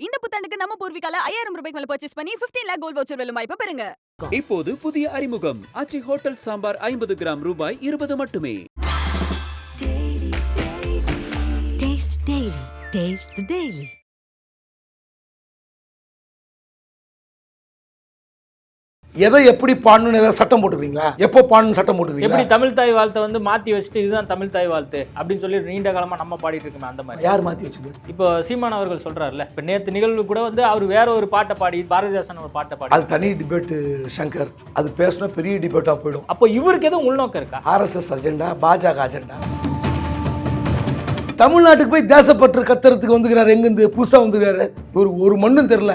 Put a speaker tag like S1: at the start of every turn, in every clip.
S1: இந்த புத்தாண்டுக்கு நம்ம பூர்விகால 5000 ரூபாய்க்கு மேல பர்ச்சேஸ் பண்ணி 15 lakh கோல்ட் வவுச்சர் வெல்லும் வாய்ப்பை பெறுங்க.
S2: இப்போது புதிய அறிமுகம் ஆச்சி ஹோட்டல் சாம்பார் 50 கிராம் ரூபாய் 20 மட்டுமே.
S3: Taste Daily. Taste the Daily.
S4: எதை எப்படி பாடணும்னு ஏதாவது சட்டம் போட்டுக்கிறீங்களா? எப்போ பாடணும் சட்டம் போட்டுக்கிறீங்களா?
S5: எப்படி தமிழ் தாய் வாழ்த்தை வந்து மாற்றி வச்சுட்டு இதுதான் தமிழ் தாய் வாழ்த்து அப்படின்னு சொல்லி நீண்ட காலமாக நம்ம பாடிட்டு இருக்கோம். அந்த மாதிரி
S4: யார் மாற்றி வச்சுது?
S5: இப்போ சீமான் அவர்கள் சொல்றாருல, இப்போ நேற்று நிகழ்வு கூட வந்து அவர் வேற ஒரு பாட்டை பாடி, பாரதிதாசன் ஒரு பாட்டை பாடி,
S4: அது தனி டிபேட்டு சங்கர். அது பேசினா பெரிய டிபேட்டாக போயிடும்.
S5: அப்போ இவருக்கு எதுவும் உள்நோக்கம் இருக்கா?
S4: ஆர்எஸ்எஸ் அஜெண்டா, பாஜக அஜெண்டா. தமிழ்நாட்டுக்கு போய் தேசப்பற்று கத்துறதுக்கு வந்துக்கிறாரு. எங்கேருந்து புதுசாக வந்துக்கிறாரு? ஒரு மண்ணும் தெரில.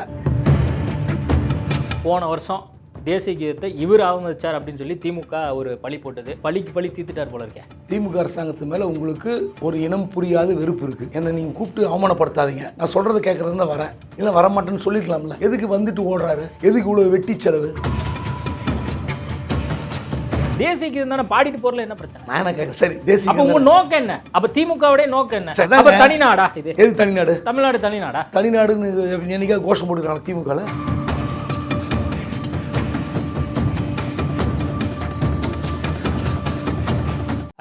S5: போன வருஷம் தேசிய கீதத்தை இவர் அவமதிச்சார் அப்படின்னு சொல்லி திமுக ஒரு பழி போட்டது. பழிக்கு பழி தீர்த்துட்டார் போல இருக்கேன்.
S4: திமுக அரசாங்கத்து மேலே உங்களுக்கு ஒரு இனம் புரியாத வெறுப்பு இருக்குது. என்னை நீங்கள் கூப்பிட்டு அவமானப்படுத்தாதீங்க. நான் சொல்கிறத கேட்குறது தான் வரேன், இல்லை வரமாட்டேன்னு சொல்லிக்கலாம்ல. எதுக்கு வந்துட்டு ஓடுறாரு? எதுக்கு இவ்வளோ வெட்டி செலவு?
S5: தேசிய கீதம் தானே பாடிட்டு போறல, என்ன பிரச்சனை?
S4: நான் என்ன கேட்குறேன், சரி தேசிய
S5: அப்போ உங்க நோக்கம் என்ன? அப்போ திமுகவுடைய நோக்கம் என்ன? அப்போ தனிநாடா இது?
S4: எது தனிநாடு?
S5: தமிழ்நாடு தனிநாடா?
S4: தனிநாடுன்னு என்னைக்காக கோஷம் போட்டுக்கிறாங்க திமுகவில்?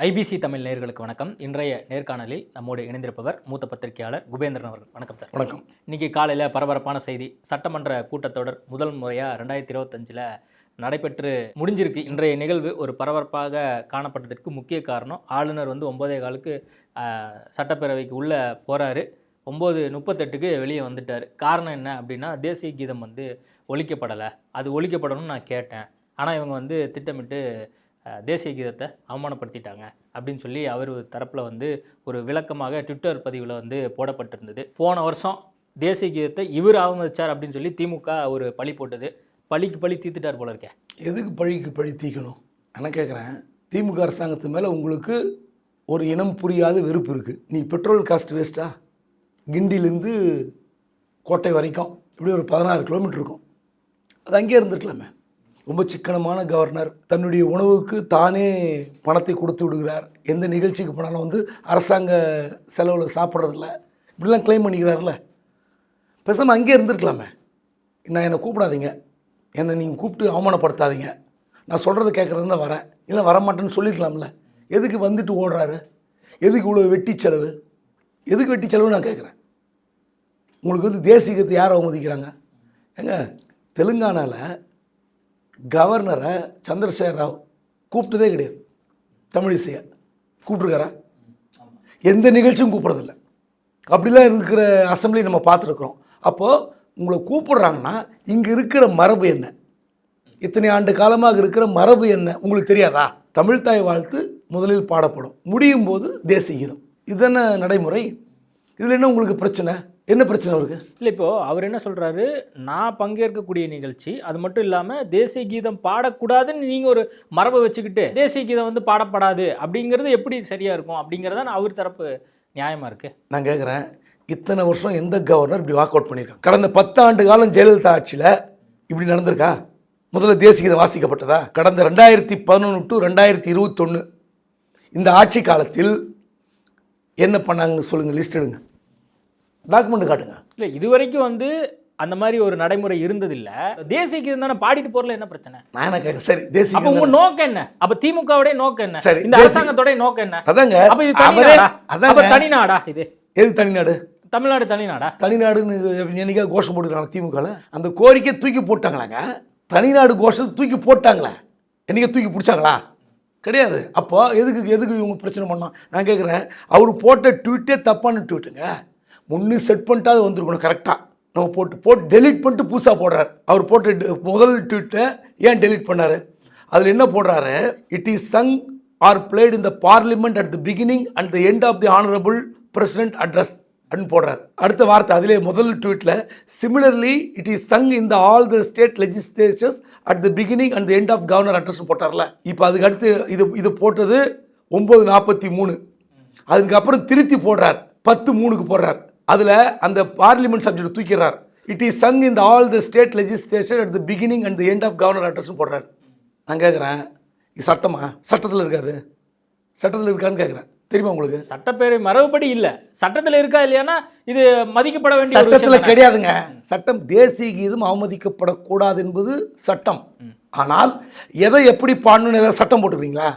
S5: ஐபிசி தமிழ் நேயர்களுக்கு வணக்கம். இன்றைய நேர்காணலில் நம்மோடு இணைந்திருப்பவர் மூத்த பத்திரிகையாளர் குபேந்திரன் அவர்கள். வணக்கம் சார்.
S4: வணக்கம்.
S5: இன்னைக்கு காலையில் பரபரப்பான செய்தி. சட்டமன்ற கூட்டத்தொடர் முதல் முறையாக 2025 நடைபெற்று முடிஞ்சிருக்கு. இன்றைய நிகழ்வு ஒரு பரபரப்பாக காணப்பட்டதற்கு முக்கிய காரணம், ஆளுநர் வந்து 9:15 சட்டப்பேரவைக்கு உள்ளே போகிறாரு, 9:38 வெளியே வந்துட்டார். காரணம் என்ன அப்படின்னா, தேசிய கீதம் வந்து ஒழிக்கப்படலை, அது ஒழிக்கப்படணும்னு நான் கேட்டேன், ஆனால் இவங்க வந்து திட்டமிட்டு தேசிய கீதத்தை அவமானப்படுத்திட்டாங்க அப்படின்னு சொல்லி அவர் தரப்பில் வந்து ஒரு விளக்கமாக ட்விட்டர் பதிவில் வந்து போடப்பட்டிருந்தது. போன வருஷம் தேசிய கீதத்தை இவர் அவமதிச்சார் அப்படின்னு சொல்லி திமுக ஒரு பழி போட்டது. பழிக்கு பழி தீர்த்துட்டார் போல இருக்கேன்.
S4: எதுக்கு பழிக்கு பழி தீக்கணும்? நான் கேட்குறேன், திமுக அரசாங்கத்து மேலே உங்களுக்கு ஒரு இனம் புரியாத வெறுப்பு இருக்குது. நீ பெட்ரோல் காஸ்ட் வேஸ்ட்டா? கிண்டிலேருந்து கோட்டை வரைக்கும் இப்படி ஒரு 16 கிலோமீட்டர் இருக்கும். அது அங்கேயே இருந்துருக்கலாமே. ரொம்ப சிக்கனமான கவர்னர், தன்னுடைய உணவுக்கு தானே பணத்தை கொடுத்து விடுகிறார். எந்த நிகழ்ச்சிக்கு போனாலும் வந்து அரசாங்க செலவில் சாப்பிட்றதில்ல, இப்படிலாம் கிளைம் பண்ணிக்கிறார்ல. பேசாமல் அங்கேயே இருந்துருக்கலாமே. நான் என்னை கூப்பிடாதீங்க, என்னை நீங்கள் கூப்பிட்டு அவமானப்படுத்தாதீங்க, நான் சொல்கிறத கேட்குறது தான் வரேன், இல்லை வரமாட்டேன்னு சொல்லிக்கலாம்ல. எதுக்கு வந்துட்டு ஓடுறாரு? எதுக்கு இவ்வளோ வெட்டி செலவு? எதுக்கு வெட்டி செலவு நான் கேட்குறேன். உங்களுக்கு வந்து தேசியத்தை யார் அவமதிக்கிறாங்க? ஏங்க, தெலுங்கானாவில் கவர்னரை சந்திரசேகர ராவ் கூப்பிட்டதே கிடையாது. தமிழிசையை கூப்பிட்ருக்காரா? எந்த நிகழ்ச்சியும் கூப்பிட்றதில்ல. அப்படிலாம் இருக்கிற அசம்பிளி நம்ம பார்த்துருக்குறோம். அப்போது உங்களை கூப்பிட்றாங்கன்னா இங்கே இருக்கிற மரபு என்ன? இத்தனை ஆண்டு காலமாக இருக்கிற மரபு என்ன உங்களுக்கு தெரியாதா? தமிழ்தாய் வாழ்த்து முதலில் பாடப்படும், முடியும் போது தேசிய கீதம். இதுதானே நடைமுறை. இதில் என்ன உங்களுக்கு பிரச்சனை? என்ன பிரச்சனை அவருக்கு?
S5: இல்லை, இப்போது அவர் என்ன சொல்கிறாரு, நான் பங்கேற்கக்கூடிய நிகழ்ச்சி, அது மட்டும் இல்லாமல் தேசிய கீதம் பாடக்கூடாதுன்னு நீங்கள் ஒரு மரபை வச்சுக்கிட்டு தேசிய கீதம் வந்து பாடப்படாது அப்படிங்கிறது எப்படி சரியாக இருக்கும் அப்படிங்கிறதான் அவர் தரப்பு நியாயமாக இருக்குது.
S4: நான் கேட்குறேன், இத்தனை வருஷம் எந்த கவர்னர் இப்படி வாக் அவுட் பண்ணியிருக்காங்க? கடந்த 10 ஆண்டு காலம் ஜெயலலிதா ஆட்சியில் இப்படி நடந்திருக்கா? முதல்ல தேசிய கீதம் வாசிக்கப்பட்டதா? கடந்த 2011 to 2021 இந்த ஆட்சி காலத்தில் என்ன பண்ணாங்கன்னு சொல்லுங்கள், லிஸ்ட் எடுங்க, டாக்குமெண்ட் காட்டுங்க.
S5: இல்லை, இதுவரைக்கும் வந்து அந்த மாதிரி ஒரு நடைமுறை இருந்ததில்லை. தேசிய கீதம் தானே பாடிட்டு போறல, என்ன பிரச்சனை?
S4: நான் என்ன கேட்குறேன், சரி தேசிய
S5: அப்போ உங்க நோக்கம் என்ன? அப்போ திமுகவுடைய நோக்கம் என்ன?
S4: சரி,
S5: இந்த அரசாங்கத்தோட நோக்கம் என்ன?
S4: அதாங்க.
S5: அப்போ இது தனிநாடா? இது
S4: எது தனிநாடு?
S5: தமிழ்நாடு தனிநாடா?
S4: தனிநாடுன்னு என்னைக்காக கோஷம் போட்டுக்கிறாங்க திமுகவில். அந்த கோரிக்கை தூக்கி போட்டாங்களாங்க. தனிநாடு கோஷத்தை தூக்கி போட்டாங்களே, என்னைக்கா தூக்கி பிடிச்சாங்களா? கிடையாது. அப்போ எதுக்கு இவங்க பிரச்சனை பண்ணோம்? நான் கேட்குறேன், அவர் போட்ட ட்வீட்டே தப்பான ட்வீட்டுங்க. முன்னு செட் பண்ணிட்டு அது வந்துருக்கணும் கரெக்டாக. நம்ம போட்டு டெலீட் பண்ணிட்டு புதுசாக போடுறாரு. அவர் போட்ட முதல் ட்வீட்டை ஏன் டெலீட் பண்ணார்? அதில் என்ன போடுறாரு? It is sung or played in the parliament at the beginning and the end of the honourable president address அப்படின்னு போடுறாரு. அடுத்த வார்த்தை அதிலே முதல் ட்வீட்டில், similarly it is sung in the all the state legislatures at the beginning and the end of governor address போட்டார்ல. இப்போ அதுக்கு அடுத்து இது போட்டது 9:43. அதுக்கப்புறம் திருத்தி போடுறார், 10:03 போடுறார். அதில் அந்த பார்லிமெண்ட் சப்ஜெக்ட் தூக்கிறார். It is sung in all the state legislature at the beginning and the end of governor அட்ரஸ்னு போடுறார். நான் கேட்குறேன், இது சட்டமா? சட்டத்தில் இருக்காது. சட்டத்தில் இருக்கான்னு கேட்குறேன். தெரியுமா உங்களுக்கு?
S5: சட்டப்பேரவை மரபுப்படி இல்ல, சட்டத்துல இருக்கா இல்லையானா இது மதிக்கப்பட வேண்டிய ஒரு விஷயம்
S4: சட்டத்தில்
S5: தானே.
S4: கிடையாதுங்க. சட்டம் தேசிய கீதம் அவமதிக்கப்படக்கூடாது என்பது சட்டம். ஆனால் எதை எப்படி பாடணும்னு ஏதாவது சட்டம் போட்டுக்கிறீங்களா?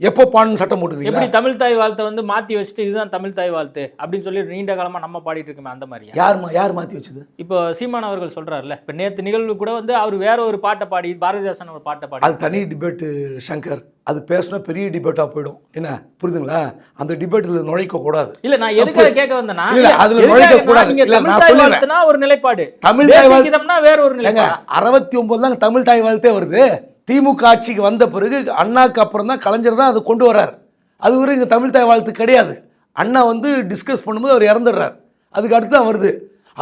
S4: எப்போ பாடணும் சட்டம் போட்டுக்கிறீங்களா?
S5: எப்படி தமிழ் தாய் வாழ்த்தை வந்து மாத்தி வச்சுட்டு இதுதான் தமிழ் தாய் வாழ்த்து அப்படின்னு சொல்லி நீண்ட காலமா நம்ம பாடிட்டு இருக்கோமே அந்த மாதிரியா?
S4: யார் மாற்றி வச்சது?
S5: இப்போ சீமான் அவர்கள் சொல்றாருல்ல, இப்போ நேற்று நிகழ்வு கூட வந்து அவர் வேற ஒரு பாட்டை பாடி, பாரதிதாசன் ஒரு பாட்டை பாடி,
S4: அது தனி டிபேட்டு சங்கர். அது பேசினா பெரிய டிபேட்டாக போயிடும். என்ன புரியுதுங்களா? அந்த டிபேட்டில் நுழைக்க கூடாது.
S5: இல்ல நான் எதுக்காக கேட்க வந்தேன்னா,
S4: இல்ல, அதுல நுழைக்க கூடாது.
S5: நீங்க
S4: இல்ல,
S5: தமிழ்
S4: நான்
S5: தாய்
S4: சொல்றேன்.
S5: வாழ்த்துனா ஒரு நிலைப்பாடு,
S4: தமிழ்
S5: தேசிய
S4: தாய் வாழ்த்து
S5: கீதம்னா வேற ஒரு நிலைப்பாடு.
S4: 69 தான் தமிழ் தாய் வாழ்த்தே வருது. திமுக ஆட்சிக்கு வந்த பிறகு அண்ணாக்கு அப்புறம் தான் கலைஞர் தான் அது கொண்டு வர்றார். அது வரை இங்கே தமிழ் தாய் வாழ்த்து கிடையாது. அண்ணா வந்து டிஸ்கஸ் பண்ணும்போது அவர் இறந்துடுறார். அதுக்கு அடுத்து தான் வருது.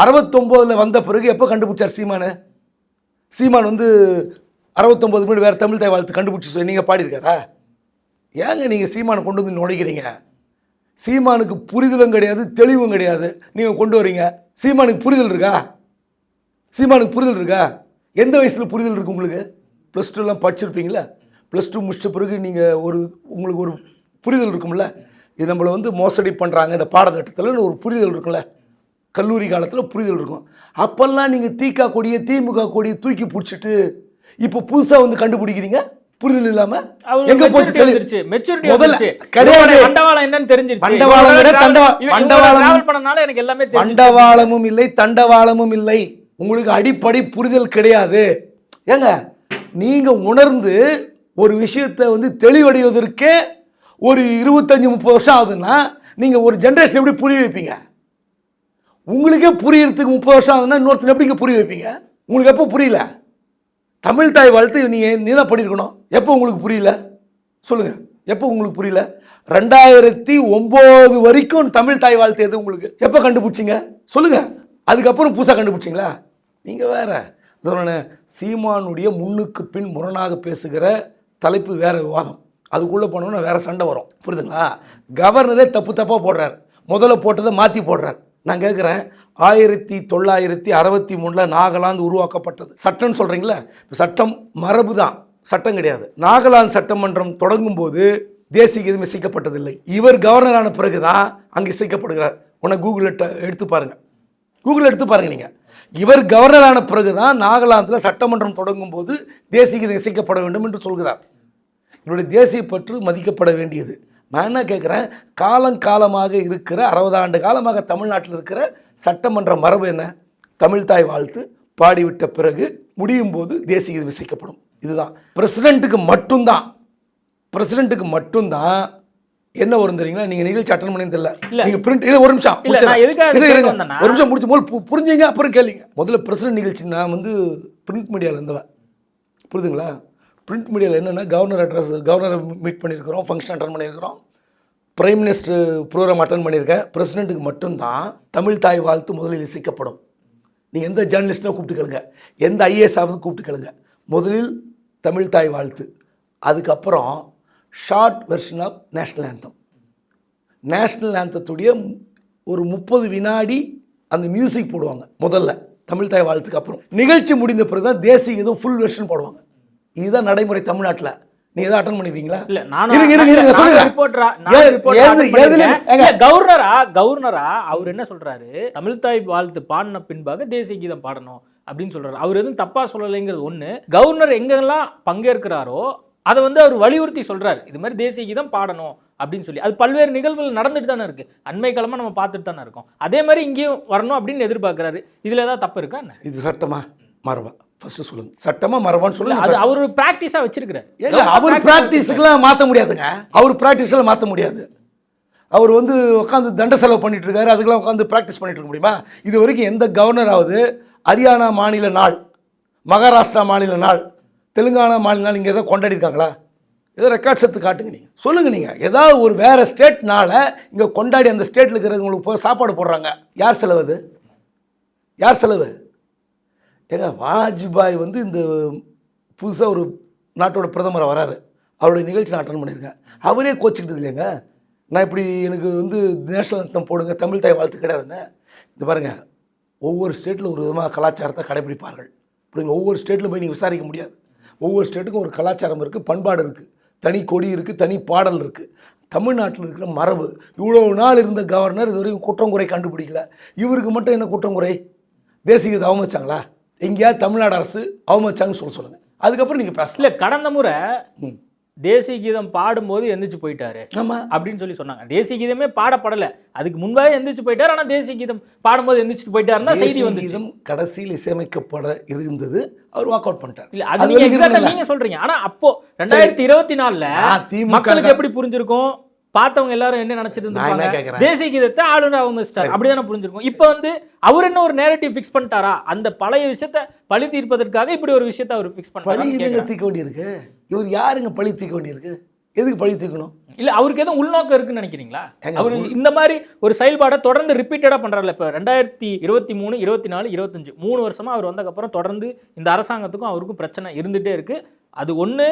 S4: 69 வந்த பிறகு எப்போ கண்டுபிடிச்சார் சீமான் வந்து 69 மணி வேறு தமிழ் தாய் வாழ்த்து கண்டுபிடிச்சி நீங்கள் பாடியிருக்காரா? ஏங்க நீங்கள் சீமானை கொண்டு வந்து நுழைக்கிறீங்க? சீமானுக்கு புரிதலும் கிடையாது, தெளிவும் கிடையாது. நீங்கள் கொண்டு வரீங்க. சீமானுக்கு புரிதல் இருக்கா? எந்த வயசில் புரிதல் இருக்குது உங்களுக்கு? ப்ளஸ் டூலாம் படிச்சிருப்பீங்களா? ப்ளஸ் டூ முடிச்ச பிறகு நீங்கள் உங்களுக்கு ஒரு புரிதல் இருக்கும்ல, இது நம்மளை வந்து மோசடி பண்ணுறாங்க இந்த பாடத்திட்டத்தில் ஒரு புரிதல் இருக்கும்ல. கல்லூரி காலத்தில் புரிதல் இருக்கும். அப்போல்லாம் நீங்கள் திமுக கொடியை தூக்கி பிடிச்சிட்டு இப்போ புதுசாக வந்து கண்டுபிடிக்கிறீங்க புரிதல் இல்லாமல். எங்கே போச்சு முதல்ல கிடையாது.
S5: மண்டவாளம் என்னன்னு தெரிஞ்சிருச்சு.
S4: மண்டவாளமும் இல்லை, தண்டவாளமும் இல்லை. உங்களுக்கு அடிப்படை புரிதல் கிடையாது. ஏங்க நீங்கள் உணர்ந்து ஒரு விஷயத்தை வந்து தெளிவடைவதற்கே ஒரு 25-30 வருஷம் ஆகுதுன்னா நீங்கள் ஒரு ஜென்ரேஷன் எப்படி புரிய வைப்பீங்க? உங்களுக்கே புரியறதுக்கு 30 வருஷம் ஆகுதுன்னா இன்னொருத்தர் எப்படிங்க புரிய வைப்பீங்க? உங்களுக்கு எப்போ புரியல? தமிழ் தாய் வாழ்த்து நீ தான் பண்ணியிருக்கணும். எப்போ உங்களுக்கு புரியல சொல்லுங்கள்? எப்போ உங்களுக்கு புரியல? 2009 வரைக்கும் தமிழ் தாய் வாழ்த்து எது உங்களுக்கு எப்போ கண்டுபிடிச்சிங்க சொல்லுங்கள்? அதுக்கப்புறம் புதுசாக கண்டுபிடிச்சிங்களா? நீங்கள் வேற இதோட சீமானுடைய முன்னுக்கு பின் முரணாக பேசுகிற தலைப்பு வேறு விவாதம். அதுக்குள்ளே போனோம்னா வேறு சண்டை வரும். புரியுதுங்களா? கவர்னரே தப்பாக போடுறார். முதல்ல போட்டதை மாற்றி போடுறார். நான் கேட்குறேன், 1963 நாகாலாந்து உருவாக்கப்பட்டது. சட்டம்னு சொல்கிறீங்களா? இப்போ சட்டம் மரபு தான், சட்டம் கிடையாது. நாகாலாந்து சட்டமன்றம் தொடங்கும் போது தேசிய கீதம் இசைக்கப்பட்டதில்லை. இவர் கவர்னரான பிறகு தான் அங்கே இசைக்கப்படுகிறார். உன்னை கூகுளில் எடுத்து பாருங்கள். நீங்கள் இவர் கவர்னரான பிறகு தான் நாகாலாந்தில் சட்டமன்றம் தொடங்கும் போது தேசிய கீதம் இசைக்கப்பட வேண்டும் என்று சொல்கிறார். என்னுடைய தேசிய பற்று மதிக்கப்பட வேண்டியது. நான் என்ன கேட்குறேன், காலங்காலமாக இருக்கிற 60 ஆண்டு காலமாக தமிழ்நாட்டில் இருக்கிற சட்டமன்ற மரபு என்ன? தமிழ் தாய் வாழ்த்து பாடிவிட்ட பிறகு முடியும் போது தேசிய கீதம் இசைக்கப்படும். இதுதான் பிரசிடெண்ட்டுக்கு மட்டும்தான் என்ன வரும் தெரியுங்களா? நீங்கள் நிகழ்ச்சி அட்டன் பண்ணி தெரியல, நீங்கள் பிரிண்ட் இல்லை. ஒரு நிமிஷம் முடிச்சு புரிஞ்சுங்க, அப்புறம் கேளுங்க. முதல்ல பிரசிடென்ட் நிகழ்ச்சி நான் வந்து பிரிண்ட் மீடியாவில் இருந்தவன். புரியுதுங்களா? பிரிண்ட் மீடியாவில் என்னென்னா கவர்னரை மீட் பண்ணியிருக்கிறோம், ஃபங்க்ஷன் அட்டன் பண்ணியிருக்கிறோம், பிரைம் மினிஸ்டர் ப்ரோக்ராம் அட்டன் பண்ணியிருக்கேன். பிரசிடெண்ட்டுக்கு மட்டும்தான் தமிழ் தாய் வாழ்த்து முதலில் இசைக்கப்படும். நீங்கள் எந்த ஜேர்னலிஸ்ட்னா கூப்பிட்டு கேளுங்க, எந்த ஐஏஎஸ் ஆஃபீஸர் கூப்பிட்டு கேளுங்க. முதலில் தமிழ் தாய் வாழ்த்து, அதுக்கப்புறம் ஷார்ட் வெர்ஷன் ஆஃப் நேஷ்னல் ஆந்தத்துடைய ஒரு 30 வினாடி அந்த மியூசிக் போடுவாங்க முதல்ல தமிழ் தாய் வாழ்த்துக்கு. அப்புறம் நிகழ்ச்சி முடிந்த பிறகு தான் தேசிய ஏதோ ஃபுல் வெர்ஷன் போடுவாங்க. இதுதான் நடைமுறை தமிழ்நாட்டில். நீ எதாவது அட்டன் பண்ணிருக்கீங்களா?
S5: கவர்னரா அவர் என்ன சொல்றாரு, தமிழ் தாய் வாழ்த்து பாடின பின்பாக தேசிய கீதம் பாடணும் அப்படின்னு சொல்றாரு. அவர் எதுவும் தப்பா சொல்லலைங்கிறது ஒண்ணு. கவர்னர் எங்கெல்லாம் பங்கேற்கிறாரோ அதை வந்து அவர் வலியுறுத்தி சொல்றாரு, இது மாதிரி தேசிய கீதம் பாடணும் அப்படின்னு சொல்லி. அது பல்வேறு நிகழ்வுகள் நடந்துட்டு தானே இருக்கு, அண்மை காலமா நம்ம பார்த்துட்டு தானே இருக்கோம். அதே மாதிரி இங்கேயும் வரணும் அப்படின்னு எதிர்பார்க்கிறாரு. இதுல ஏதாவது தப்பு இருக்கா?
S4: இது சட்டமா மரபா? ஃபர்ஸ்ட் சொல்லுங்க, சட்டமா மரபான்னு சொல்லுங்க.
S5: அது அவர் பிராக்டிஸா வச்சிருக்கிறார்.
S4: அவர் பிராக்டிஸ்க்குலாம் மாற்ற முடியாதுங்க. அவர் பிராக்டிஸ்லாம் மாற்ற முடியாது. அவர் வந்து உட்காந்து தண்ட செலவு பண்ணிட்டு இருக்காரு, அதுக்கெல்லாம் உட்காந்து ப்ராக்டிஸ் பண்ணிட்டு இருக்க முடியுமா? இது வரைக்கும் எந்த கவர்னராவது ஹரியானா மாநில நாள், மகாராஷ்டிரா மாநில நாள், தெலுங்கானா மாநில நாள் இங்கே எதாவது கொண்டாடிருக்காங்களா? ஏதோ ரெக்கார்ட்ஸ் எடுத்து காட்டுங்க. நீங்கள் சொல்லுங்கள், நீங்கள் ஏதாவது ஒரு வேறு ஸ்டேட்னால இங்கே கொண்டாடி அந்த ஸ்டேட்டில் இருக்கிறவங்களுக்கு போய் சாப்பாடு போடுறாங்க. யார் செலவு? ஏங்க வாஜ்பாய் வந்து இந்த புதுசாக ஒரு நாட்டோட பிரதமராக வராரு, அவருடைய நிகழ்ச்சி நான் அட்டன் பண்ணியிருக்கேன். அவரே கோச்சிக்கிட்டது இல்லைங்க, நான் இப்படி எனக்கு வந்து நேஷனல் அந்தம் போடுங்க, தமிழ் தாய் வாழ்த்து கிடையாதுங்க. இந்த பாருங்கள், ஒவ்வொரு ஸ்டேட்டில் ஒரு விதமாக கலாச்சாரத்தை கடைபிடிப்பார்கள். இப்படிங்க ஒவ்வொரு ஸ்டேட்டிலும் போய் நீங்கள் விசாரிக்க முடியாது. ஒவ்வொரு ஸ்டேட்டுக்கும் ஒரு கலாச்சாரம் இருக்குது, பண்பாடு இருக்குது, தனி கொடி இருக்குது, தனி பாடல் இருக்குது. தமிழ்நாட்டில் இருக்கிற மரபு. இவ்வளோ நாள் இருந்த கவர்னர் இது வரைக்கும் குற்றம் குறை கண்டுபிடிக்கல. இவருக்கு மட்டும் என்ன குற்றம் குறை? தேசிய கீதம் அவமதிச்சாங்களா? எங்கேயாவது தமிழ்நாடு அரசு அவமதிச்சாங்கன்னு சொல்லுங்கள். அதுக்கப்புறம் நீங்கள் பேசல.
S5: இல்லை, கடந்த முறை தேசிய கீதம் பாடும்போது எந்திரிச்சு போயிட்டாரு
S4: ஆமாம்
S5: அப்படின்னு சொல்லி சொன்னாங்க. தேசிய கீதமே பாடப்படலை, அதுக்கு முன்பாக எந்திரிச்சு போயிட்டார். ஆனால் தேசிய கீதம் பாடும்போது எந்திரிச்சிட்டு போயிட்டாருன்னா செய்தி வந்து
S4: கீதம் கடைசியில் இசையமைக்கப்பட இருந்தது, அவர் வாக் அவுட் பண்ணிட்டார்.
S5: இல்ல, அது நீங்க எக்ஸாக்ட்டா நீங்க சொல்றீங்க. ஆனா அப்போ 2024ல மக்களுக்கு எப்படி புரிஞ்சிருக்கும்? பார்த்தவங்க எல்லாரும் என்ன நினைச்சிட்டு இருந்தாங்க? தேசிய கீதத்தை ஆளுநர் அவமதிச்சிட்டார் அப்படிதானே புரிஞ்சிருக்கும். இப்போ வந்து அவர் என்ன ஒரு நேரேட்டிவ் ஃபிக்ஸ் பண்ணிட்டாரா? அந்த பழைய விஷயத்தை பழி தீர்ப்பதற்காக இப்படி ஒரு விஷயத்தை அவர் ஃபிக்ஸ்
S4: பழி என்னங்க தீர்க்க வேண்டியிருக்கு? இவர் யாருங்க பழி தீர்க்க வேண்டியிருக்கு? எதுக்கு பழி தீர்க்கணும்?
S5: இல்ல, அவருக்கு எதுவும் உள்நோக்கம் இருக்குன்னு நினைக்கிறீங்களா? அவர் இந்த மாதிரி ஒரு செயல்பாடை தொடர்ந்து ரிப்பீட்டடா பண்றாருல. இப்ப 2023, 24, 25 3 வருஷமா அவர் வந்ததுக்கப்புறம் தொடர்ந்து இந்த அரசாங்கத்துக்கும் அவருக்கும் பிரச்சனை இருந்துட்டே இருக்கு. அது ஒண்ணு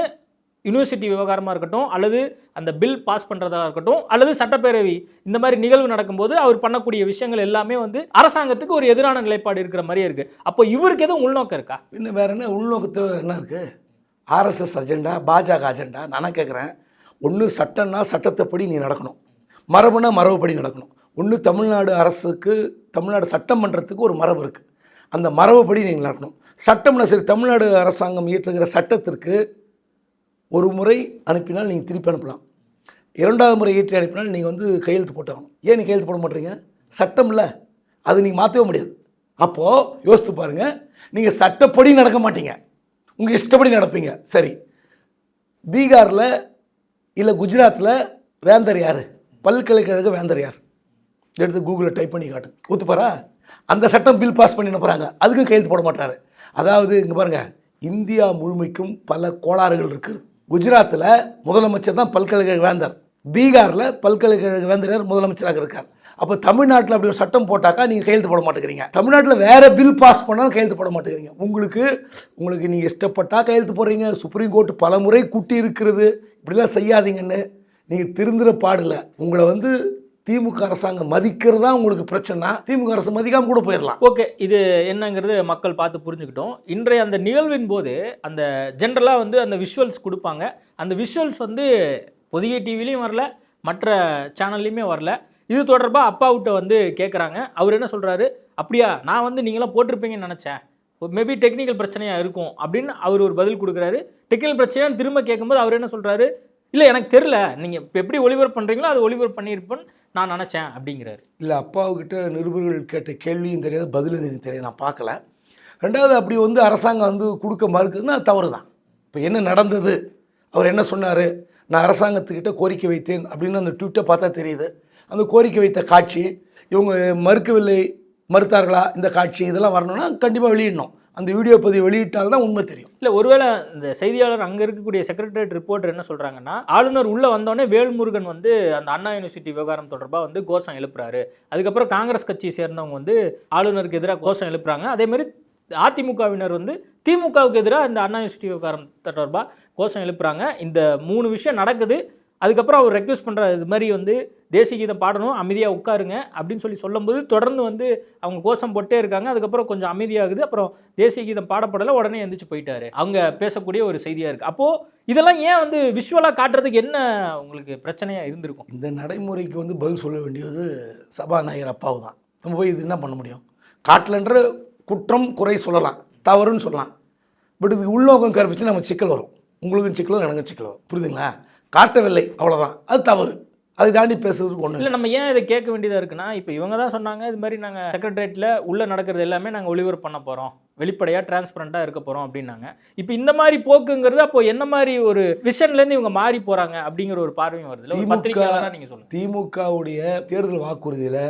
S5: யூனிவர்சிட்டி விவகாரமாக இருக்கட்டும், அல்லது அந்த பில் பாஸ் பண்ணுறதா இருக்கட்டும், அல்லது சட்டப்பேரவை இந்த மாதிரி நிகழ்வு நடக்கும்போது அவர் பண்ணக்கூடிய விஷயங்கள் எல்லாமே வந்து அரசாங்கத்துக்கு ஒரு எதிரான நிலைப்பாடு இருக்கிற மாதிரியே இருக்குது. அப்போ இவருக்கு எதுவும் உள்நோக்கம் இருக்கா?
S4: இன்னும் வேறு என்ன உள்நோக்கத்தை என்ன இருக்குது? ஆர்எஸ்எஸ் அஜெண்டா, பாஜக அஜெண்டா? நான் கேட்குறேன், ஒன்று சட்டம்னா சட்டத்தைப்படி நீ நடக்கணும், மரபுனா மரபுப்படி நடக்கணும். ஒன்று தமிழ்நாடு அரசுக்கு, தமிழ்நாடு சட்டமன்றத்துக்கு ஒரு மரபு இருக்குது, அந்த மரபுப்படி நீங்கள் நடக்கணும். சட்டம்னா சரி, தமிழ்நாடு அரசாங்கம் இயற்றுகிற சட்டத்திற்கு ஒரு முறை அனுப்பினால் நீங்கள் திருப்பி அனுப்பலாம், இரண்டாவது முறை ஏற்றி அனுப்பினால் நீங்கள் வந்து கையெழுத்து போட்டாகணும். ஏன் நீங்கள் கையெழுத்து போட மாட்டீங்க? சட்டம்ல அது நீங்கள் மாற்றவே முடியாது. அப்போது யோசித்து பாருங்கள், நீங்கள் சட்டப்படி நடக்க மாட்டீங்க, உங்கள் இஷ்டப்படி நடப்பீங்க. சரி, பீகாரில் இல்லை குஜராத்தில் வேந்தர் யார்? பல்கலைக்கழக வேந்தர் யார்? எடுத்து கூகுளில் டைப் பண்ணி காட்டு, ஒத்துப்பாரா? அந்த சட்டம் பில் பாஸ் பண்ணி அனுப்புகிறாங்க, அதுக்கும் கையெழுத்து போட மாட்டார். அதாவது இங்கே பாருங்கள், இந்தியா முழுமைக்கும் பல கோளாறுகள் இருக்குது. குஜராத்தில் முதலமைச்சர் தான் பல்கலைக்கழக வேந்தர், பீகாரில் பல்கலைக்கழக வேந்தர் முதலமைச்சராக இருக்கார். அப்போ தமிழ்நாட்டில் அப்படி ஒரு சட்டம் போட்டாக்கா நீங்கள் கையெழுத்து போட மாட்டேங்கிறீங்க, தமிழ்நாட்டில் வேறு பில் பாஸ் பண்ணாலும் கையெழுத்து போட மாட்டேங்கிறீங்க. உங்களுக்கு நீங்கள் இஷ்டப்பட்டால் கையெழுத்து போடுறீங்க. சுப்ரீம் கோர்ட் பல முறை கூட்டி இருக்கிறது, இப்படிலாம் செய்யாதீங்கன்னு. நீங்கள் திருந்துற பாடில்ல. உங்களை வந்து திமுக அரசாங்கம் மதிக்கிறதா உங்களுக்கு பிரச்சனை, திமுக அரசு மதிக்காமல் கூட போயிடலாம்.
S5: ஓகே, இது என்னங்கிறது மக்கள் பார்த்து புரிஞ்சுக்கிட்டோம். இன்றைய அந்த நிகழ்வின் போது அந்த ஜென்ரலாக வந்து அந்த விஷுவல்ஸ் கொடுப்பாங்க. அந்த விஷுவல்ஸ் வந்து பொதிகை டிவிலையும் வரல, மற்ற சேனல்லையுமே வரல. இது தொடர்பாக அப்பாவிட்ட வந்து கேட்குறாங்க. அவர் என்ன சொல்கிறாரு? அப்படியா, நான் வந்து நீங்களாம் போட்டிருப்பீங்கன்னு நினச்சேன், மேபி டெக்னிக்கல் பிரச்சனையாக இருக்கும் அப்படின்னு அவர் ஒரு பதில் கொடுக்குறாரு. டெக்னிக்கல் பிரச்சனையான்னு திரும்ப கேட்கும்போது அவர் என்ன சொல்கிறாரு? இல்லை, எனக்கு தெரில, நீங்கள் இப்போ எப்படி ஒளிபரப்பு பண்ணுறீங்களோ அது ஒளிபரப்பு பண்ணியிருப்பேன்னு நான் நினச்சேன் அப்படிங்கிறாரு.
S4: இல்லை, அப்பாவுக்கிட்ட நிருபர்கள் கேட்ட கேள்வியும் தெரியாது, பதிலும் எனக்கு தெரியாது, நான் பார்க்கல. ரெண்டாவது, அப்படி வந்து அரசாங்கம் வந்து கொடுக்க மறுக்குதுன்னா தவறு தான். இப்போ என்ன நடந்தது, அவர் என்ன சொன்னார்? நான் அரசாங்கத்துக்கிட்ட கோரிக்கை வைத்தேன் அப்படின்னு அந்த ட்விட்டை பார்த்தா தெரியுது. அந்த கோரிக்கை வைத்த காட்சி, இவங்க மறுத்தார்களா இந்த காட்சி, இதெல்லாம் வரணும்னா கண்டிப்பாக வெளியிடணும். அந்த வீடியோ பதிவு வெளியிட்டால்தான் உண்மை தெரியும்.
S5: இல்லை, ஒருவேளை இந்த செய்தியாளர் அங்கே இருக்கக்கூடிய செக்ரட்டரியேட் ரிப்போர்ட்டர் என்ன சொல்கிறாங்கன்னா, ஆளுநர் உள்ளே வந்தோடனே வேல்முருகன் வந்து அந்த அண்ணா யூனிவர்சிட்டி விவகாரம் தொடர்பாக வந்து கோஷம் எழுப்புறாரு. அதுக்கப்புறம் காங்கிரஸ் கட்சியை சேர்ந்தவங்க வந்து ஆளுநருக்கு எதிராக கோஷம் எழுப்புறாங்க. அதேமாதிரி அதிமுகவினர் வந்து திமுகவுக்கு எதிராக இந்த அண்ணா யூனிவர்சிட்டி விவகாரம் தொடர்பாக கோஷம் எழுப்புறாங்க. இந்த 3 விஷயம் நடக்குது. அதுக்கப்புறம் அவர் ரெக்வெஸ்ட் பண்ணுற இது மாதிரி வந்து தேசிய கீதம் பாடணும், அமைதியாக உட்காருங்க அப்படின்னு சொல்லும்போது தொடர்ந்து வந்து அவங்க கோஷம் போட்டே இருக்காங்க. அதுக்கப்புறம் கொஞ்சம் அமைதியாகுது. அப்புறம் தேசிய கீதம் பாடப்படலை, உடனே எந்திரிச்சு போயிட்டாரு. அவங்க பேசக்கூடிய ஒரு செய்தியாக இருக்குது. அப்போது இதெல்லாம் ஏன் வந்து விஷுவலாக காட்டுறதுக்கு என்ன உங்களுக்கு பிரச்சனையாக இருந்திருக்கும்?
S4: இந்த நடைமுறைக்கு வந்து பதில் சொல்ல வேண்டியது சபாநாயகர் அப்பாவு தான். நம்ம போய் இது என்ன பண்ண முடியும்? காட்டலன்ற குற்றம் குறை சொல்லலாம், தவறுன்னு சொல்லலாம். பட் இதுக்கு உள்நோக்கம் கற்பிச்சு நம்ம சிக்கல் வரும். உங்களுக்கும் சிக்கல் வரும், எனக்கும் சிக்கல் வரும். புரியுதுங்களா? காட்டவில்லை, அவ்வளோதான், அது தவறு. அதை தாண்டி பேசுறதுக்கு ஒன்று
S5: இல்லை. நம்ம ஏன் இதை கேட்க வேண்டியதாக இருக்குன்னா, இப்போ இவங்க தான் சொன்னாங்க இது மாதிரி நாங்கள் செக்ரட்டரியேட்டில் உள்ளே நடக்கிறது எல்லாமே நாங்கள் ஒளிபரப்பு பண்ண போகிறோம், வெளிப்படையாக டிரான்ஸ்பரண்ட்டாக இருக்க போகிறோம் அப்படின்னாங்க. இப்போ இந்த மாதிரி போக்குங்கிறது அப்போ என்ன மாதிரி ஒரு விஷன்லேருந்து இவங்க மாறி போகிறாங்க அப்படிங்கிற ஒரு பார்வையும் வருது. நீங்கள் சொல்லுங்கள்.
S4: திமுகவுடைய தேர்தல் வாக்குறுதியில்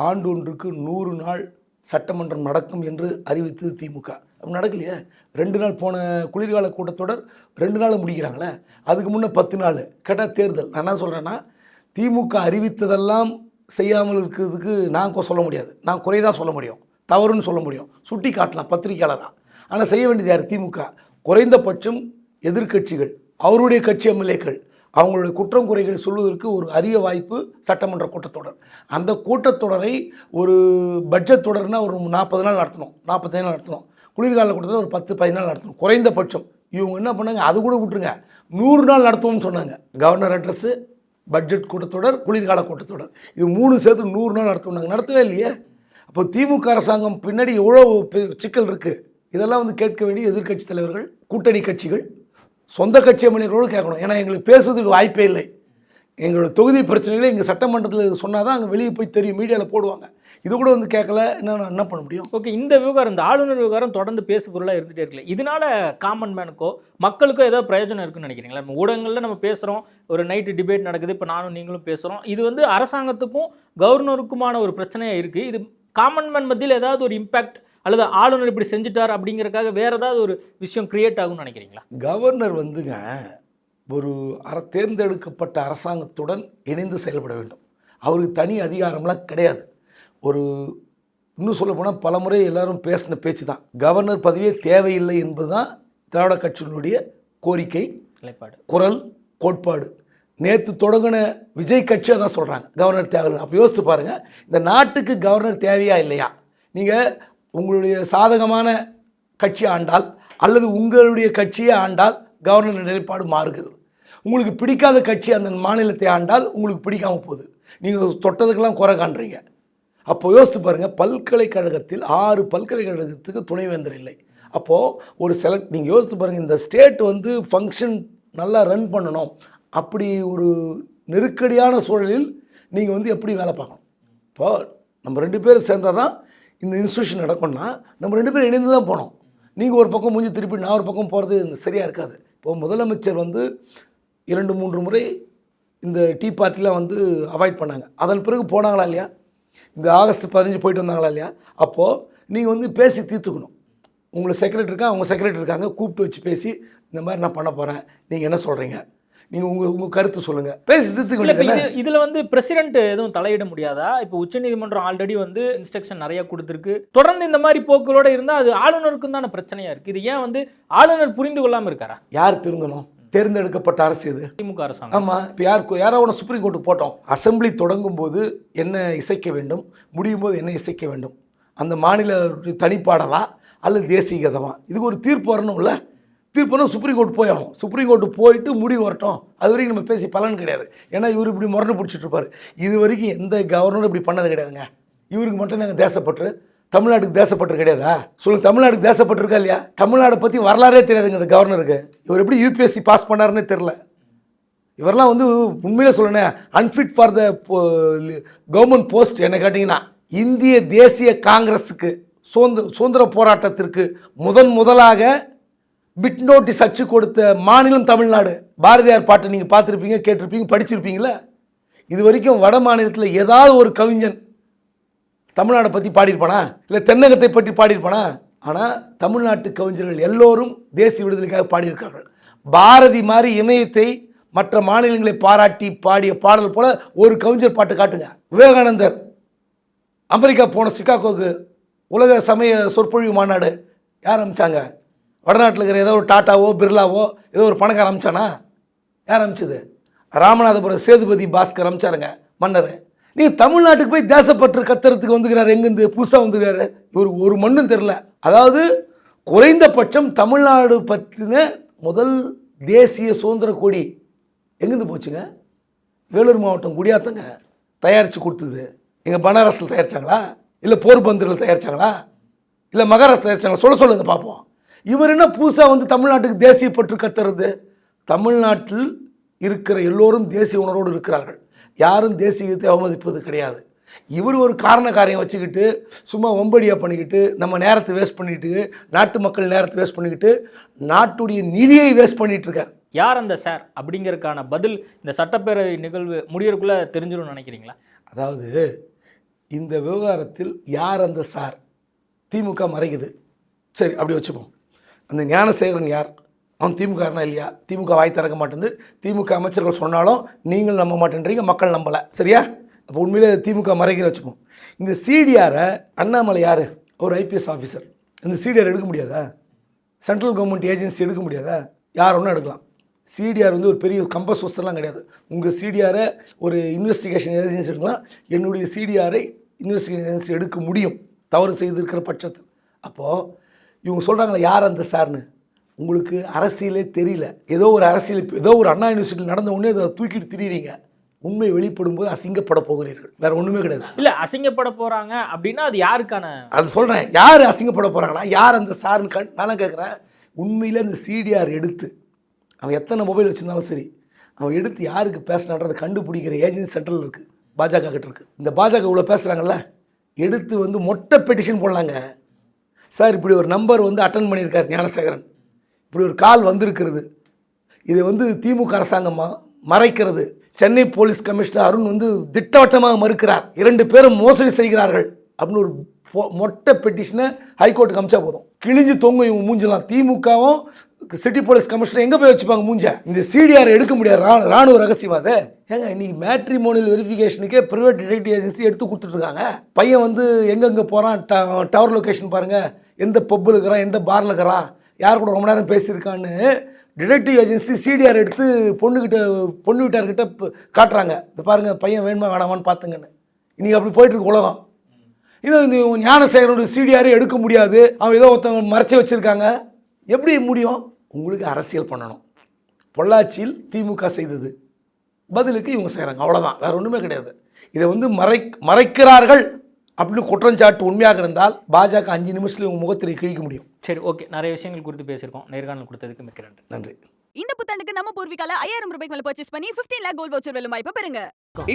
S4: ஆண்டொன்றுக்கு 100 நாள் சட்டமன்றம் நடக்கும் என்று அறிவித்தது திமுக. அப்படி நடக்கலையே. 2 நாள் போன குளிர்கால கூட்டத்தொடர் 2 நாள் முடிக்கிறாங்களே, அதுக்கு முன்னே 10 நாள் கேட்டால் தேர்தல். நான் என்ன சொல்கிறேன்னா, திமுக அறிவித்ததெல்லாம் செய்யாமல் இருக்கிறதுக்கு நான் சொல்ல முடியாது, நான் குறைதான் சொல்ல முடியும், தவறுன்னு சொல்ல முடியும், சுட்டி காட்டலாம் பத்திரிக்கையாளராக. ஆனால் செய்ய வேண்டியது யார்? திமுக. குறைந்தபட்சம் எதிர்க்கட்சிகள், அவருடைய கட்சி எம்எல்ஏக்கள் அவங்களுடைய குற்றம் குறைகளை சொல்வதற்கு ஒரு அரிய வாய்ப்பு சட்டமன்ற கூட்டத்தொடர். அந்த கூட்டத்தொடரை ஒரு பட்ஜெட் தொடர்னா ஒரு 40 நாள் நடத்தணும், 45 நாள் நடத்தணும். குளிர்கால கூட்டத்தில் ஒரு 10-15 நாள் நடத்தணும் குறைந்தபட்சம். இவங்க என்ன பண்ணாங்க, அது கூட விட்டுருங்க, 100 நாள் நடத்துவோம்னு சொன்னாங்க. கவர்னர் அட்ரஸ்ஸு, பட்ஜெட் கூட்டத்தொடர், குளிர்கால கூட்டத்தொடர், இது 3 சேர்த்து 100 நாள் நடத்துனாங்க, நடத்தவே இல்லையே. அப்போ திமுக அரசாங்கம் பின்னாடி எவ்வளோ சிக்கல் இருக்குது. இதெல்லாம் வந்து கேட்க வேண்டிய எதிர்க்கட்சி தலைவர்கள், கூட்டணி கட்சிகள், சொந்த கட்சி எம்எல்ஏகளோடு கேட்கணும். ஏன்னா எங்களுக்கு பேசுறதுக்கு வாய்ப்பே இல்லை. எங்களோட தொகுதி பிரச்சனைகளை எங்கள் சட்டமன்றத்தில் சொன்னால் தான் அங்கே வெளியே போய் தெரியும், மீடியாவில் போடுவாங்க. இது கூட வந்து கேட்கல, என்ன பண்ண முடியும்?
S5: ஓகே, இந்த விவகாரம், இந்த ஆளுநர் விவகாரம் தொடர்ந்து பேசு பொருளாக இருந்துகிட்டே இருக்குல்ல, இதனால காமன் மேனுக்கோ மக்களுக்கோ ஏதோ பிரயோஜனம் இருக்குன்னு நினைக்கிறீங்களா? நம்ம ஊடகங்களில் நம்ம பேசுகிறோம், ஒரு நைட்டு டிபேட் நடக்குது, இப்போ நானும் நீங்களும் பேசுகிறோம், இது வந்து அரசாங்கத்துக்கும் கவர்னருக்குமான ஒரு பிரச்சனையாக இருக்குது. இது காமன் மேன் மத்தியில் ஏதாவது ஒரு இம்பேக்ட் அல்லது ஆளுநர் இப்படி செஞ்சுட்டார் அப்படிங்கிறதுக்காக வேறு ஏதாவது ஒரு விஷயம் கிரியேட் ஆகும்னு நினைக்கிறீங்களா?
S4: கவர்னர் வந்துங்க ஒரு தேர்ந்தெடுக்கப்பட்ட அரசாங்கத்துடன் இணைந்து செயல்பட வேண்டும். அவருக்கு தனி அதிகாரம்லாம் கிடையாது. ஒரு இன்னும் சொல்ல போனால் பல முறை எல்லாரும் பேசின பேச்சு தான், கவர்னர் பதவியே தேவையில்லை என்பது தான் திராவிட கட்சியினுடைய கோரிக்கை,
S5: நிலைப்பாடு,
S4: குரல், கோட்பாடு. நேற்று தொடங்கின விஜய் கட்சி அதான் சொல்கிறாங்க, கவர்னர் தேவையில்லை. அப்போ யோசித்து பாருங்கள், இந்த நாட்டுக்கு கவர்னர் தேவையா இல்லையா? நீங்கள் உங்களுடைய சாதகமான கட்சி ஆண்டால் அல்லது உங்களுடைய கட்சியை ஆண்டால் கவர்னர் நிலைப்பாடு மாறுகிறது. உங்களுக்கு பிடிக்காத கட்சி அந்த மாநிலத்தை ஆண்டால் உங்களுக்கு பிடிக்காமல் போகுது, நீங்கள் தொட்டதுக்கெல்லாம் குறை காண்றீங்க. அப்போ யோசித்து பாருங்கள், பல்கலைக்கழகத்தில் 6 பல்கலைக்கழகத்துக்கு துணைவேந்தர் இல்லை. அப்போது ஒரு நீங்கள் யோசித்து பாருங்கள், இந்த ஸ்டேட் வந்து ஃபங்க்ஷன் நல்லா ரன் பண்ணணும், அப்படி ஒரு நெருக்கடியான சூழலில் நீங்கள் வந்து எப்படி வேலை பார்க்கணும்? இப்போது நம்ம 2 பேரும் சேர்ந்தால் தான் இந்த இன்ஸ்டியூஷன் நடக்கும்னா நம்ம 2 பேரும் இணைந்து தான் போனோம். நீங்கள் ஒரு பக்கம் மூஞ்சி திருப்பி நான் ஒரு பக்கம் போகிறது சரியாக இருக்காது. இப்போது முதலமைச்சர் வந்து 2-3 முறை இந்த டீ பார்ட்டிலாம் வந்து அவாய்ட் பண்ணாங்க. அதன் பிறகு போனாங்களா இல்லையா? இந்த ஆகஸ்ட் 15 போயிட்டு வந்தாங்களா இல்லையா? அப்போது நீங்கள் வந்து பேசி தீர்த்துக்கணும். உங்களுக்கு செக்ரட்டரி இருக்காங்க, அவங்க செக்ரட்டரி இருக்காங்க, கூப்பிட்டு வச்சு பேசி இந்த மாதிரி நான் பண்ண போகிறேன், நீங்கள் என்ன சொல்கிறீங்க, நீங்கள் உங்கள் கருத்து சொல்லுங்கள், பேசி தீர்த்துக்கணும்.
S5: இதில் வந்து பிரசிடென்ட் எதுவும் தலையிட முடியாதா? இப்போ உச்சநீதிமன்றம் ஆல்ரெடி வந்து இன்ஸ்ட்ரக்ஷன் நிறைய கொடுத்துருக்கு. தொடர்ந்து இந்த மாதிரி போக்குகளோடு இருந்தால் அது ஆளுநருக்கும் தானே பிரச்சனையாக இருக்குது. இது ஏன் வந்து ஆளுநர் புரிந்து கொள்ளாமல் இருக்காரா?
S4: யார் திருந்தணும்? தேர்ந்தெடுக்கப்பட்ட அரசு இது,
S5: திமுக அரசாங்கம்.
S4: ஆமாம். இப்போ யாரோ ஒன்று சுப்ரீம் கோர்ட்டுக்கு போட்டோம். அசெம்பிளி தொடங்கும் போது என்ன இசைக்க வேண்டும், முடியும் போது என்ன இசைக்க வேண்டும், அந்த மாநில தனிப்பாடலா அல்லது தேசிய கீதமா, இதுக்கு ஒரு தீர்ப்பு வரணும்ல. தீர்ப்புனா சுப்ரீம் கோர்ட் போயாகணும். சுப்ரீம் கோர்ட்டு போயிட்டு முடிவு வரட்டும். அது வரைக்கும் நம்ம பேசி பலன் கிடையாது. ஏன்னா இவர் இப்படி முரண்டு பிடிச்சிட்டு இருப்பார். இது வரைக்கும் எந்த கவர்னரும் இப்படி பண்ணது கிடையாதுங்க. இவருக்கு மட்டும் நாங்கள் தேசப்பற்று, தமிழ்நாட்டுக்கு தேசப்பற்று கிடையாதா? சொல்லுங்க, தமிழ்நாட்டுக்கு தேசப்பட்டிருக்கா இல்லையா? தமிழ்நாடை பற்றி வரலாறே தெரியாதுங்க இந்த கவர்னருக்கு. இவர் எப்படி யூபிஎஸ்சி பாஸ் பண்ணாருன்னு தெரில. இவரெல்லாம் வந்து உண்மையிலே சொல்லணும், unfit for the government post. என்ன கேட்டிங்கன்னா, இந்திய தேசிய காங்கிரஸுக்கு சுதந்திர போராட்டத்திற்கு முதலாக பிட் நோட்டீஸ் அச்சு கொடுத்த மாநிலம் தமிழ்நாடு. பாரதியார் பாட்டை நீங்கள் பார்த்துருப்பீங்க, கேட்டிருப்பீங்க, படிச்சிருப்பீங்களா? இது வரைக்கும் வட மாநிலத்தில் ஏதாவது ஒரு கவிஞன் தமிழ்நாடை பற்றி பாடியிருப்பானா, இல்லை தென்னகத்தை பற்றி பாடியிருப்பானா? ஆனால் தமிழ்நாட்டு கவிஞர்கள் எல்லோரும் தேசிய விடுதலைக்காக பாடியிருக்கார்கள். பாரதி மாதிரி இமயத்தை மற்ற மாநிலங்களை பாராட்டி பாடிய பாடல் போல ஒரு கவிஞர் பாட்டு காட்டுங்க. விவேகானந்தர் அமெரிக்கா போன சிகாகோக்கு உலக சமய சொற்பொழிவு மாநாடு யார் அமைச்சாங்க? வடநாட்டில் இருக்கிற ஏதோ ஒரு டாட்டாவோ பிர்லாவோ ஏதோ ஒரு பணக்கார அமைச்சானா? யார் அமைச்சது? ராமநாதபுரம் சேதுபதி பாஸ்கர் அமைச்சாருங்க, மன்னர். நீங்கள் தமிழ்நாட்டுக்கு போய் தேசப்பற்று கத்துறதுக்கு வந்துக்கிறார். எங்கேருந்து புதுசாக வந்துக்கிறாரு? இவர் ஒரு மண்ணும் தெரில. அதாவது குறைந்தபட்சம் தமிழ்நாடு பற்றின முதல் தேசிய சுதந்திர கொடி எங்கேருந்து போச்சுங்க? வேலூர் மாவட்டம் குடியாத்தங்க தயாரித்து கொடுத்தது. எங்கள் பனாரஸில் தயாரித்தாங்களா, இல்லை போர்பந்தரில் தயாரித்தாங்களா, இல்லை மகாராஷ்டிரா தயாரித்தாங்களா? சொல்லுங்கள் பார்ப்போம். இவர் என்ன புதுசாக வந்து தமிழ்நாட்டுக்கு தேசிய பற்று கத்துறது? தமிழ்நாட்டில் இருக்கிற எல்லோரும் தேசிய உணர்வோடு இருக்கிறார்கள். யாரும் தேசியத்தை அவமதிப்பது கிடையாது. இவர் ஒரு காரியம் வச்சுக்கிட்டு சும்மா ஒம்படியாக பண்ணிக்கிட்டு நம்ம நேரத்தை வேஸ்ட் பண்ணிக்கிட்டு, நாட்டு மக்கள் நேரத்தை வேஸ்ட் பண்ணிக்கிட்டு, நாட்டுடைய நிதியை வேஸ்ட் பண்ணிகிட்டு இருக்கார்.
S5: யார் அந்த சார் அப்படிங்கிறதுக்கான பதில் இந்த சட்டப்பேரவை நிகழ்வு முடியறதுக்குள்ளே தெரிஞ்சிடும்னு நினைக்கிறீங்களா?
S4: அதாவது இந்த விவகாரத்தில் யார் அந்த சார்? திமுக மறைக்குது, சரி அப்படி வச்சுப்போம். அந்த ஞானசேகரன் யார்? அவன் திமுகனா இல்லையா? திமுக வாய் திறக்க மாட்டேங்குது. திமுக அமைச்சர்கள் சொன்னாலும் நீங்கள் நம்ப மாட்டேன்றீங்க, மக்கள் நம்பலை, சரியா? அப்போ உண்மையிலே திமுக மறைக்கிற வச்சுப்போம். இந்த சிடிஆரை அண்ணாமலை யார்? ஒரு ஐபிஎஸ் ஆஃபீஸர். இந்த சிடிஆர் எடுக்க முடியாதா? சென்ட்ரல் கவர்மெண்ட் ஏஜென்சி எடுக்க முடியாதா? யார் ஒன்றும் எடுக்கலாம். சிடிஆர் வந்து ஒரு பெரிய கம்பஸ் வஸ்தெல்லாம் கிடையாது. உங்கள் சிடிஆரை ஒரு இன்வெஸ்டிகேஷன் ஏஜென்சி எடுக்கலாம். என்னுடைய சிடிஆரை இன்வெஸ்டிகேஷன் ஏஜென்சி எடுக்க முடியும், தவறு செய்திருக்கிற பட்சத்தில். அப்போது இவங்க சொல்கிறாங்களே யார் அந்த சார்னு, உங்களுக்கு அரசியலே தெரியல. ஏதோ ஒரு அரசியல், ஏதோ ஒரு அண்ணா யூனிவர்சிட்டியில் நடந்த உடனே அதை தூக்கிட்டு திரியிறீங்க. உண்மை வெளிப்படும் போது அசிங்கப்பட போகிறீர்கள். வேற ஒன்றுமே கிடையாது.
S5: இல்ல அசிங்கப்பட போறாங்க அப்படின்னா அது யாருக்கான?
S4: அது சொல்கிறேன். யார் அசிங்கப்பட போகிறாங்கன்னா யார் அந்த சாருன்னு நானும் கேட்குறேன். உண்மையில் அந்த சிடிஆர் எடுத்து அவன் எத்தனை மொபைல் வச்சுருந்தாலும் சரி, அவன் எடுத்து யாருக்கு பேசினான்றதை கண்டுபிடிக்கிற ஏஜென்சி சென்ட்ரல் இருக்குது, பாஜக கிட்ட இருக்குது. இந்த பாஜக இவ்வளோ பேசுகிறாங்கல்ல, எடுத்து வந்து மொட்டை பெட்டிஷன் போடலாங்க. சார் இப்படி ஒரு நம்பர் வந்து அட்டன் பண்ணியிருக்கார் ஞானசேகரன், இப்படி ஒரு கால் வந்திருக்கிறது, இது வந்து திமுக அரசாங்கமாக மறைக்கிறது, சென்னை போலீஸ் கமிஷனர் அருண் வந்து திட்டவட்டமாக மறுக்கிறார், 2 பேரும் மோசடி செய்கிறார்கள் அப்படின்னு ஒரு மொட்டை பெட்டிஷனை ஹைகோர்ட்டுக்கு அமிச்சா போதும், கிழிஞ்சு தொங்கும் இவங்க மூஞ்சலாம். திமுகவும் சிட்டி போலீஸ் கமிஷனர் எங்கே போய் வச்சுப்பாங்க மூஞ்ச? இந்த சிடிஆர் எடுக்க முடியாது, ராணுவ ரகசியமாத. ஏங்க இன்னைக்கு மேட்ரிமோனியல் வெரிஃபிகேஷனுக்கே ப்ரைவேட் டிடெக்டிவ் ஏஜென்சி எடுத்து கொடுத்துட்ருக்காங்க. பையன் வந்து எங்கெங்கே போகிறான், டவர் லொக்கேஷன் பாருங்கள், எந்த பப்பில் இருக்கிறான், எந்த பாரில் இருக்கிறான், யார் கூட ரொம்ப நேரம் பேசியிருக்கான்னு டிடெக்டிவ் ஏஜென்சி சிடிஆர் எடுத்து பொண்ணு வீட்டார்கிட்ட காட்டுறாங்க. இது பாருங்கள் பையன் வேணுமா வேணாமான்னு பார்த்துங்கன்னு. இன்றைக்கி அப்படி போயிட்டுருக்கு உலகம். இன்னும் இந்த ஞானசேகரனுடைய சிடிஆர் எடுக்க முடியாது, அவன் ஏதோ ஒருத்தவங்க மறைச்சி வச்சுருக்காங்க. எப்படி முடியும்? உங்களுக்கு அரசியல் பண்ணணும். பொள்ளாச்சியில் திமுக செய்தது, பதிலுக்கு இவங்க செய்கிறாங்க, அவ்வளோதான், வேறு ஒன்றுமே கிடையாது. இதை வந்து மறைக்கிறார்கள் அப்படின்னு குற்றஞ்சாட்டு உண்மையாக இருந்தால் பாஜக 5 நிமிஷத்தில் உங்கள் முகத்திரை கிழிக்க முடியும்.
S5: சரி, ஓகே, நிறைய விஷயங்கள் குறித்து பேசியிருக்கோம். நேர்காணல் கொடுத்ததுக்கு மிக்க நன்றி.
S4: நன்றி.
S1: இந்த புத்தாண்டுக்கு நம்ம பூர்விகால 5000 ரூபாய்க்கு மேல பர்ச்சேஸ் பண்ணி 15 lakh கோல்ட் வவுச்சர் வெல்லும் வாய்ப்பை பெறுங்க.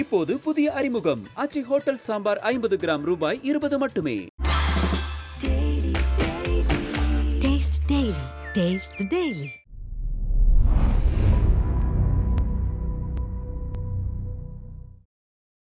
S2: இப்போது புதிய அறிமுகம் ஆச்சி ஹோட்டல் சாம்பார் 50 கிராம் ரூபாய் 20 மட்டுமே.
S3: Taste the Daily. Taste the Daily.